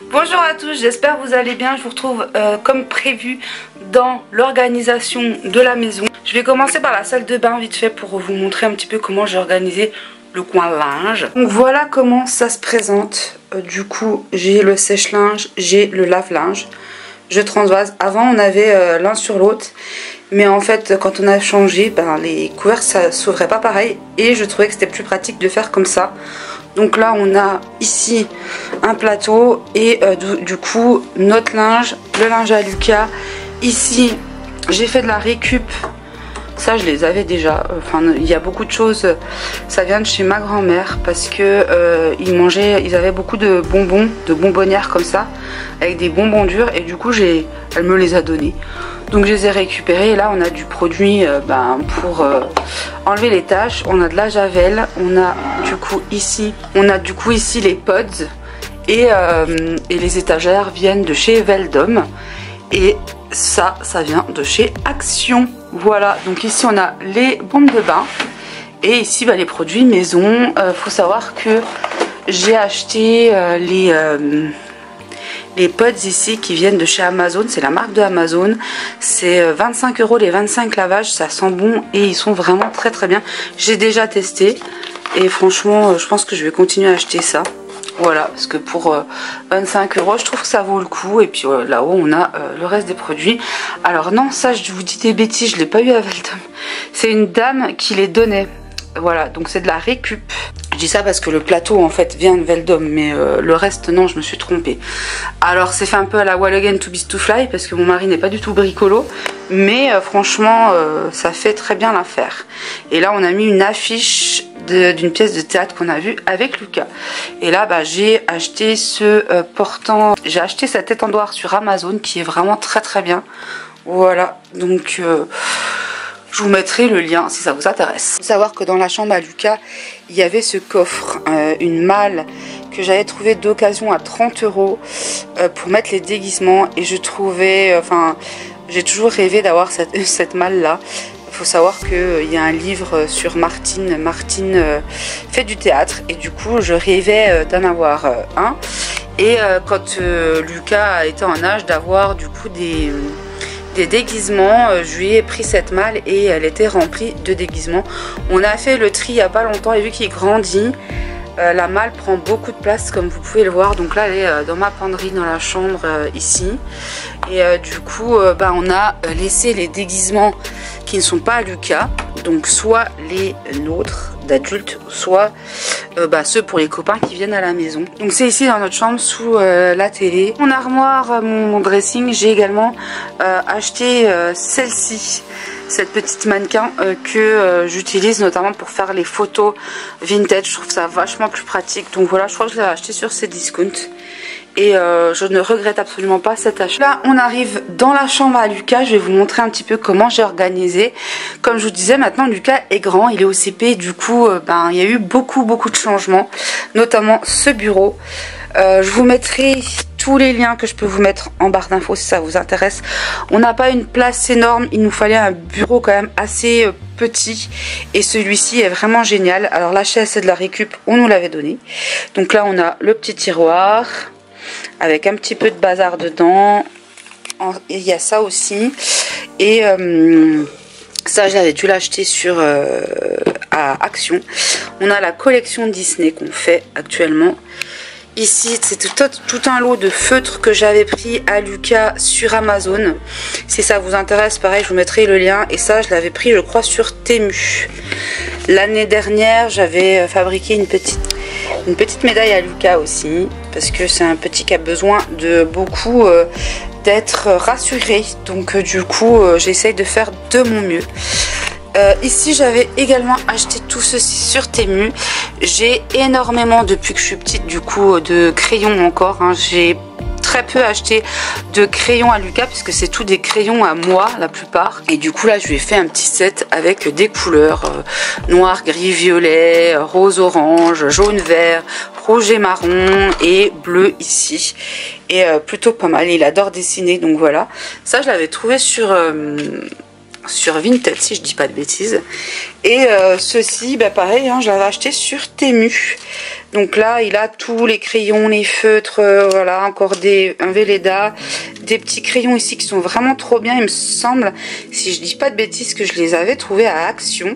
Bonjour à tous, j'espère que vous allez bien. Je vous retrouve comme prévu dans l'organisation de la maison. Je vais commencer par la salle de bain vite fait pour vous montrer un petit peu comment j'ai organisé le coin linge. Donc voilà comment ça se présente. Du coup j'ai le sèche-linge, j'ai le lave-linge. Je transvase. Avant on avait l'un sur l'autre, mais en fait quand on a changé, les couverts ça s'ouvrait pas pareil et je trouvais que c'était plus pratique de faire comme ça. Donc là on a ici un plateau et du coup notre linge, le linge à Lucas. Ici j'ai fait de la récup, ça je les avais déjà, enfin il y a beaucoup de choses, ça vient de chez ma grand-mère parce que ils avaient beaucoup de bonbons, de bonbonnières comme ça, avec des bonbons durs et du coup elle me les a donnés. Donc je les ai récupérés et là on a du produit pour enlever les taches. On a de la javel, on a du coup ici les pods et les étagères viennent de chez Veldom et ça vient de chez Action. Voilà, donc ici on a les bombes de bain et ici les produits maison. Faut savoir que j'ai acheté les pods ici qui viennent de chez Amazon, c'est la marque de Amazon. C'est 25 € les 25 lavages, ça sent bon et ils sont vraiment très très bien. J'ai déjà testé et franchement je pense que je vais continuer à acheter ça. Voilà, parce que pour 25 € je trouve que ça vaut le coup. Et puis là-haut on a le reste des produits. Alors non, ça je vous dis des bêtises, je l'ai pas eu à Veldom. C'est une dame qui les donnait. Voilà, donc c'est de la récup. Je dis ça parce que le plateau en fait vient de Veldom, mais le reste non, je me suis trompée. Alors c'est fait un peu à la Wall Again to Beast to Fly parce que mon mari n'est pas du tout bricolo, mais franchement ça fait très bien l'affaire. Et là on a mis une affiche d'une pièce de théâtre qu'on a vue avec Lucas. Et là j'ai acheté j'ai acheté sa tête en doigt sur Amazon qui est vraiment très très bien. Voilà, donc je vous mettrai le lien si ça vous intéresse. Il faut savoir que dans la chambre à Lucas, il y avait ce coffre, une malle que j'avais trouvé d'occasion à 30 € pour mettre les déguisements. Et je trouvais, j'ai toujours rêvé d'avoir cette malle là. Il faut savoir qu'il y a un livre sur Martine. Martine fait du théâtre et du coup je rêvais d'en avoir un. Et quand Lucas était en âge d'avoir du coup des déguisements, je lui ai pris cette malle et elle était remplie de déguisements. On a fait le tri il n'y a pas longtemps et vu qu'il grandit, la malle prend beaucoup de place comme vous pouvez le voir. Donc là elle est dans ma penderie dans la chambre ici. Et du coup on a laissé les déguisements qui ne sont pas à Lucas, donc soit les nôtres d'adultes, soit ceux pour les copains qui viennent à la maison. Donc c'est ici dans notre chambre sous la télé. Mon armoire, mon dressing, j'ai également acheté celle-ci, cette petite mannequin que j'utilise notamment pour faire les photos vintage. Je trouve ça vachement plus pratique. Donc voilà, je crois que je l'ai acheté sur Cdiscount. Et je ne regrette absolument pas cet achat. Là on arrive dans la chambre à Lucas. Je vais vous montrer un petit peu comment j'ai organisé. Comme je vous disais, maintenant Lucas est grand, il est au CP. Du coup il y a eu beaucoup de changements, notamment ce bureau. Je vous mettrai tous les liens que je peux vous mettre en barre d'infos si ça vous intéresse. On n'a pas une place énorme, il nous fallait un bureau quand même assez petit et celui-ci est vraiment génial. Alors la chaise c'est de la récup, on nous l'avait donné. Donc là on a le petit tiroir avec un petit peu de bazar dedans. Il y a ça aussi. Et ça j'avais dû l'acheter à Action. On a la collection Disney qu'on fait actuellement. Ici c'est tout un lot de feutres que j'avais pris à Lucas sur Amazon. Si ça vous intéresse, pareil je vous mettrai le lien. Et ça je l'avais pris je crois sur Temu. L'année dernière j'avais fabriqué une petite médaille à Lucas aussi, parce que c'est un petit qui a besoin de beaucoup d'être rassuré. Donc du coup j'essaye de faire de mon mieux. Ici j'avais également acheté tout ceci sur Temu. J'ai énormément depuis que je suis petite du coup de crayons encore. J'ai très peu acheté de crayons à Lucas puisque c'est tout des crayons à moi la plupart. Et du coup là je lui ai fait un petit set avec des couleurs noir, gris, violet, rose, orange, jaune, vert, rouge et marron et bleu ici. Et plutôt pas mal, il adore dessiner donc voilà. Ça je l'avais trouvé sur Vinted si je dis pas de bêtises. Et ceci pareil je l'avais acheté sur Temu. Donc là, il a tous les crayons, les feutres, voilà, encore un Velleda, des petits crayons ici qui sont vraiment trop bien, il me semble, si je dis pas de bêtises, que je les avais trouvés à Action.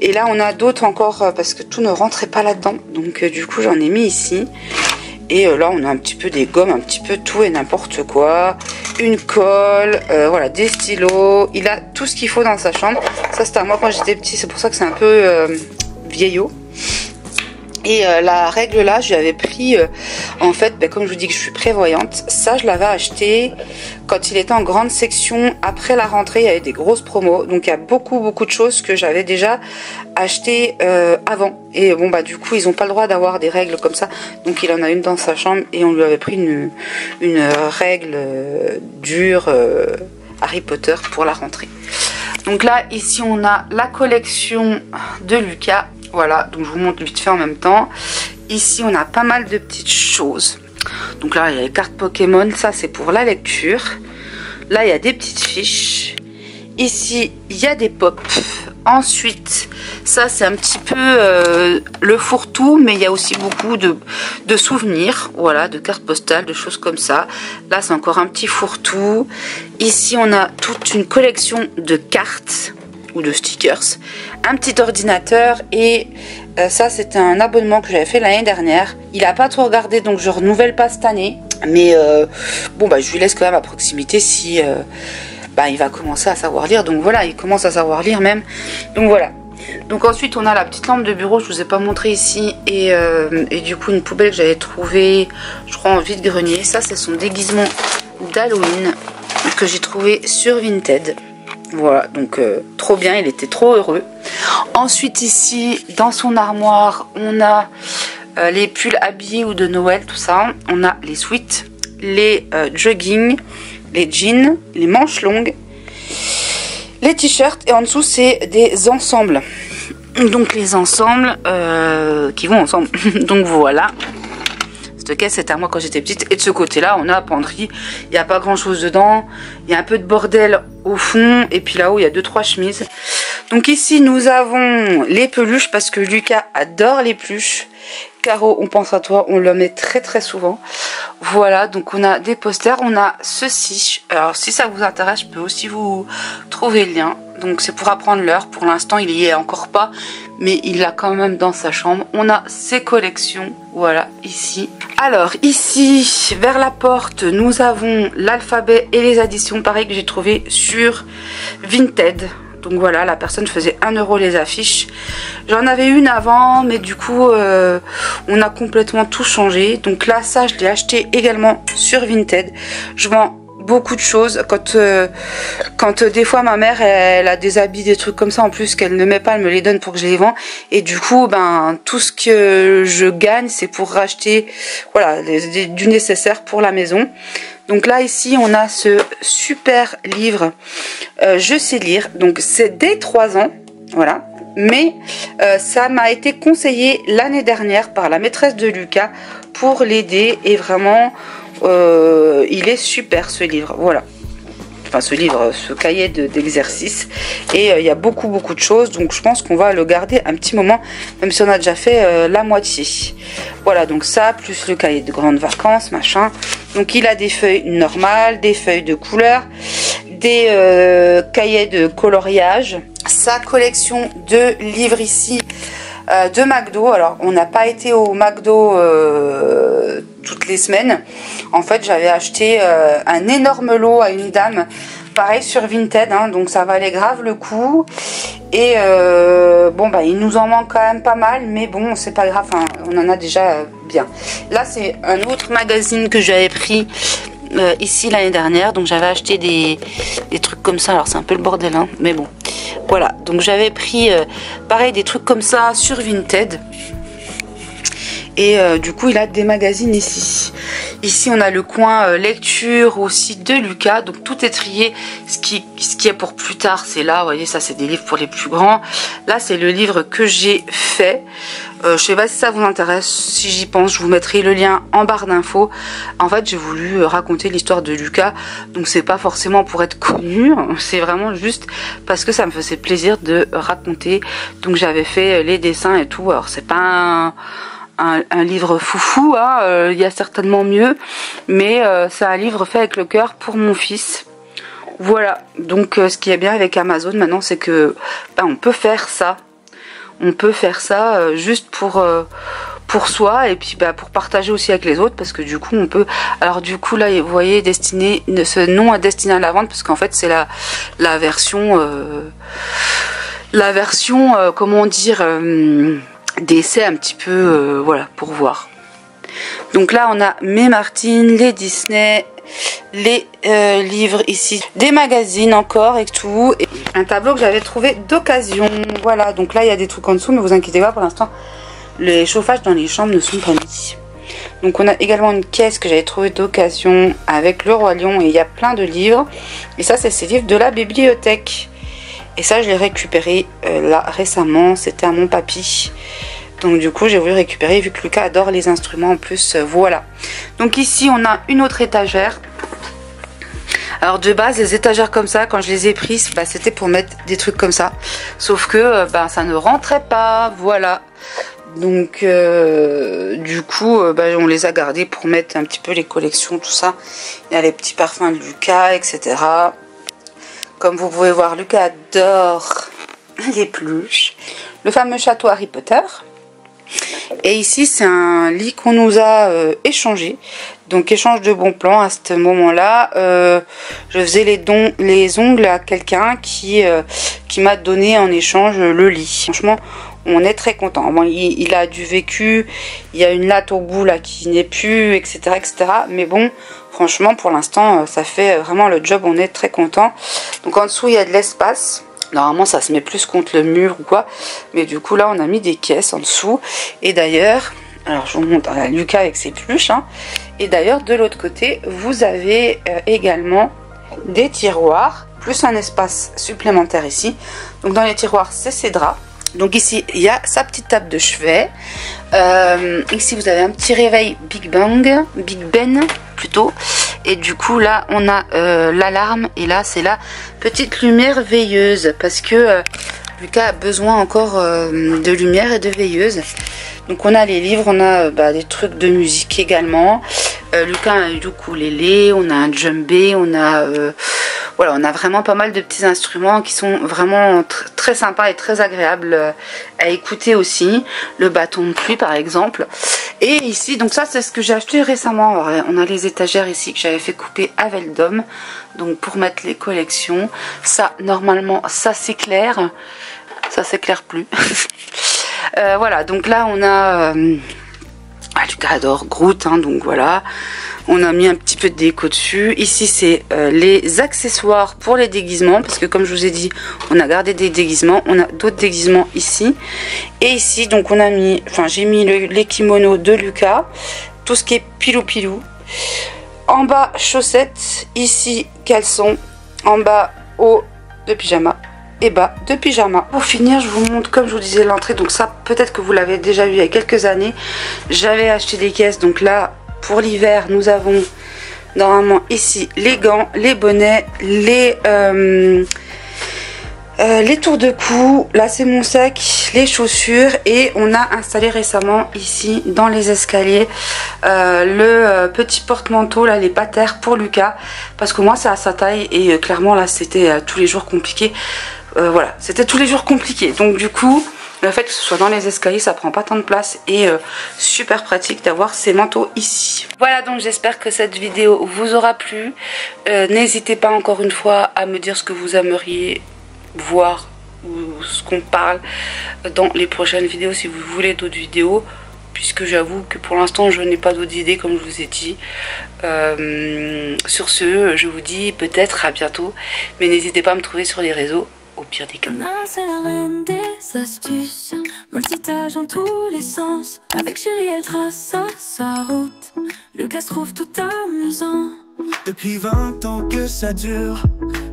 Et là, on a d'autres encore, parce que tout ne rentrait pas là-dedans. Donc du coup, j'en ai mis ici. Et là, on a un petit peu des gommes, un petit peu tout et n'importe quoi. Une colle, voilà, des stylos. Il a tout ce qu'il faut dans sa chambre. Ça, c'était à moi quand j'étais petit, c'est pour ça que c'est un peu vieillot. Et la règle là, je lui avais pris, en fait, comme je vous dis que je suis prévoyante, ça je l'avais acheté quand il était en grande section. Après la rentrée, il y avait des grosses promos. Donc il y a beaucoup de choses que j'avais déjà acheté avant. Et bon bah du coup, ils n'ont pas le droit d'avoir des règles comme ça. Donc il en a une dans sa chambre et on lui avait pris une règle dure Harry Potter pour la rentrée. Donc là, ici on a la collection de Lucas. Voilà, donc je vous montre vite fait en même temps. Ici, on a pas mal de petites choses. Donc là, il y a les cartes Pokémon. Ça, c'est pour la lecture. Là, il y a des petites fiches. Ici, il y a des pops. Ensuite, ça, c'est un petit peu le fourre-tout. Mais il y a aussi beaucoup de souvenirs. Voilà, de cartes postales, de choses comme ça. Là, c'est encore un petit fourre-tout. Ici, on a toute une collection de cartes ou de stickers, un petit ordinateur et ça c'était un abonnement que j'avais fait l'année dernière. Il a pas tout regardé donc je renouvelle pas cette année, mais bon bah je lui laisse quand même à proximité si il va commencer à savoir lire. Donc voilà, il commence à savoir lire même, donc voilà. Donc ensuite on a la petite lampe de bureau, je vous ai pas montré ici, et du coup une poubelle que j'avais trouvée je crois en vide-grenier. Ça c'est son déguisement d'Halloween que j'ai trouvé sur Vinted. Voilà, donc trop bien, il était trop heureux. Ensuite ici, dans son armoire, on a les pulls habillés ou de Noël, tout ça. On a les sweats, les jogging, les jeans, les manches longues, les t-shirts. Et en dessous, c'est des ensembles. Donc les ensembles qui vont ensemble. Donc voilà. Cette caisse, c'était à moi quand j'étais petite. Et de ce côté-là, on a la penderie. Il n'y a pas grand-chose dedans. Il y a un peu de bordel au fond. Et puis là-haut, il y a 2-3 chemises. Donc ici, nous avons les peluches parce que Lucas adore les peluches. Caro, on pense à toi. On le met très souvent. Voilà, donc on a des posters. On a ceci. Alors, si ça vous intéresse, je peux aussi vous trouver le lien. Donc c'est pour apprendre l'heure. Pour l'instant, il y est encore pas. Mais il l'a quand même dans sa chambre. On a ses collections. Voilà, ici. Alors, ici, vers la porte, nous avons l'alphabet et les additions. Pareil que j'ai trouvé sur Vinted. Donc voilà, la personne faisait 1 € les affiches. J'en avais une avant, mais du coup, on a complètement tout changé. Donc là, ça, je l'ai acheté également sur Vinted. Je vends beaucoup de choses quand des fois ma mère elle a des habits, des trucs comme ça en plus qu'elle ne met pas, elle me les donne pour que je les vends, et du coup tout ce que je gagne c'est pour racheter voilà du nécessaire pour la maison. Donc là ici on a ce super livre Je sais lire, donc c'est dès 3 ans, voilà, mais ça m'a été conseillé l'année dernière par la maîtresse de Lucas pour l'aider, et vraiment il est super ce livre, voilà. Enfin ce cahier d'exercice, et il y a beaucoup de choses, donc je pense qu'on va le garder un petit moment, même si on a déjà fait la moitié. Voilà, donc ça, plus le cahier de grandes vacances, machin. Donc il a des feuilles normales, des feuilles de couleur, des cahiers de coloriage, sa collection de livres ici de McDo. Alors on n'a pas été au McDo toutes les semaines. En fait j'avais acheté un énorme lot à une dame, pareil sur Vinted, hein, donc ça valait grave le coup. Et bon il nous en manque quand même pas mal, mais bon c'est pas grave, hein, on en a déjà bien. Là c'est un autre magazine que j'avais pris ici l'année dernière, donc j'avais acheté des trucs comme ça. Alors c'est un peu le bordel, hein, mais bon voilà, donc j'avais pris pareil des trucs comme ça sur Vinted. Et du coup il a des magazines ici. Ici on a le coin lecture aussi de Lucas, donc tout est trié. Ce qui est pour plus tard, c'est là, vous voyez, ça c'est des livres pour les plus grands. Là c'est le livre que j'ai fait. Je sais pas si ça vous intéresse, si j'y pense je vous mettrai le lien en barre d'infos. En fait j'ai voulu raconter l'histoire de Lucas, donc c'est pas forcément pour être connu, c'est vraiment juste parce que ça me faisait plaisir de raconter. Donc j'avais fait les dessins et tout. Alors c'est pas un livre foufou, hein, y a certainement mieux, mais c'est un livre fait avec le cœur pour mon fils. Voilà, donc ce qui est bien avec Amazon maintenant, c'est que on peut faire ça. On peut faire ça juste pour soi et puis pour partager aussi avec les autres, parce que du coup on peut. Alors du coup là vous voyez destiné, ce nom est destiné à la vente parce qu'en fait c'est la version comment dire d'essai un petit peu voilà, pour voir. Donc là on a mes Martine, les Disney, les livres ici, des magazines encore et tout, et un tableau que j'avais trouvé d'occasion. Voilà, donc là il y a des trucs en dessous, mais vous inquiétez pas, pour l'instant les chauffages dans les chambres ne sont pas mis. Donc on a également une caisse que j'avais trouvée d'occasion avec le Roi Lion, et il y a plein de livres, et ça c'est ces livres de la bibliothèque, et ça je l'ai récupéré là récemment, c'était à mon papy. Donc du coup j'ai voulu récupérer vu que Lucas adore les instruments en plus, voilà. Donc ici on a une autre étagère. Alors de base les étagères comme ça, quand je les ai prises, c'était pour mettre des trucs comme ça. Sauf que ça ne rentrait pas, voilà. Donc du coup on les a gardés pour mettre un petit peu les collections, tout ça. Il y a les petits parfums de Lucas, etc. Comme vous pouvez voir, Lucas adore les peluches. Le fameux château Harry Potter. Et ici c'est un lit qu'on nous a échangé. Donc échange de bons plans. À ce moment là je faisais les ongles à quelqu'un qui m'a donné en échange le lit. Franchement on est très content. Bon, il a du vécu, il y a une latte au bout là qui n'est plus, etc., etc. Mais bon, franchement pour l'instant ça fait vraiment le job, on est très content. Donc en dessous il y a de l'espace. Normalement ça se met plus contre le mur ou quoi, mais du coup là on a mis des caisses en dessous. Et d'ailleurs, alors je vous montre Lucas avec ses peluches, hein. Et d'ailleurs de l'autre côté vous avez également des tiroirs, plus un espace supplémentaire ici. Donc dans les tiroirs c'est ses draps. Donc ici il y a sa petite table de chevet. Ici vous avez un petit réveil Big Ben plutôt. Et du coup là on a l'alarme, et là c'est la petite lumière veilleuse, parce que Lucas a besoin encore de lumière et de veilleuse. Donc on a les livres, on a des trucs de musique également. Lucas a un ukulélé, on a un djembé, on a voilà, on a vraiment pas mal de petits instruments qui sont vraiment très sympas et très agréables à écouter aussi. Le bâton de pluie par exemple. Et ici, donc ça c'est ce que j'ai acheté récemment. Alors, on a les étagères ici que j'avais fait couper à Veldom, donc pour mettre les collections. Ça normalement ça s'éclaire, ça s'éclaire plus. Voilà, donc là on a Lucas adore Groot, hein, donc voilà. On a mis un petit peu de déco dessus. Ici c'est les accessoires pour les déguisements, parce que comme je vous ai dit on a gardé des déguisements, on a d'autres déguisements ici. Et ici donc on a mis, j'ai mis les kimonos de Lucas, tout ce qui est pilou. En bas chaussettes, ici caleçon, en bas haut de pyjama et bas de pyjama. Pour finir je vous montre, comme je vous disais, l'entrée. Donc ça peut-être que vous l'avez déjà vu il y a quelques années, j'avais acheté des caisses. Donc là pour l'hiver nous avons normalement ici les gants, les bonnets, les tours de cou, là c'est mon sac, les chaussures. Et on a installé récemment ici dans les escaliers le petit porte-manteau, là les patères pour Lucas, parce que moi c'est à sa taille et clairement là c'était tous les jours compliqué. Voilà, c'était tous les jours compliqué, donc du coup le fait que ce soit dans les escaliers ça prend pas tant de place, et super pratique d'avoir ces manteaux ici. Voilà, donc j'espère que cette vidéo vous aura plu. N'hésitez pas encore une fois à me dire ce que vous aimeriez voir ou ce qu'on parle dans les prochaines vidéos, si vous voulez d'autres vidéos, puisque j'avoue que pour l'instant je n'ai pas d'autres idées comme je vous ai dit. Sur ce, je vous dis peut-être à bientôt, mais n'hésitez pas à me trouver sur les réseaux au pire des cas. C'est la reine des astuces, multitâche dans tous les sens. Avec chérie elle trace sa route, Lucas trouve tout amusant. Depuis 20 ans que ça dure,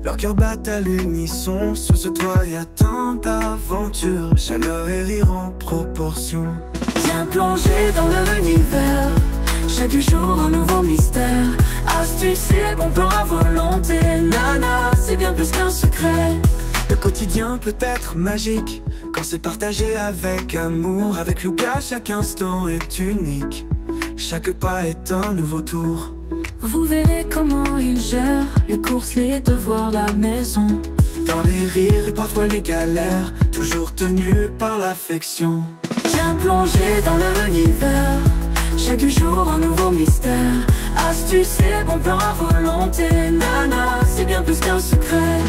leur cœur bat à l'unisson. Sous ce toit y a tant d'aventures, chaleur et rire en proportion. Viens plonger dans leur univers, chaque jour un nouveau mystère. Astuce et bon plan à volonté, nana, c'est bien plus qu'un secret. Le quotidien peut être magique quand c'est partagé avec amour. Avec Louga, chaque instant est unique. Chaque pas est un nouveau tour. Vous verrez comment il gère les courses, les devoirs, la maison. Dans les rires et parfois les galères, toujours tenu par l'affection. Bien plongé dans leur univers, chaque jour un nouveau mystère. Astuce et bon plan à volonté, nana, c'est bien plus qu'un secret.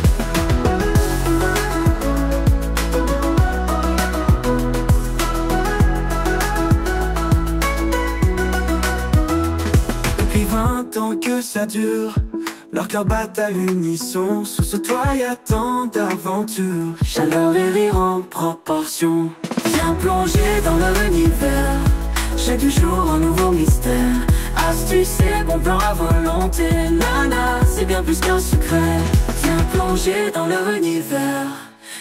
Depuis 20 ans que ça dure, leurs cœurs battent à l'unisson. Sous ce toit y a tant d'aventures, Chaleur et rire en proportion. Bien plongé dans leur univers, chaque jour un nouveau mystère. Astuce et bon plan à volonté, nana, c'est bien plus qu'un secret. Bien plongé dans leur univers,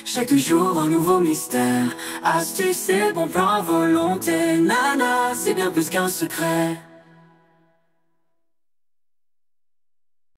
chaque jour un nouveau mystère. Astuce et bon plan à volonté, nana, c'est bien plus qu'un secret.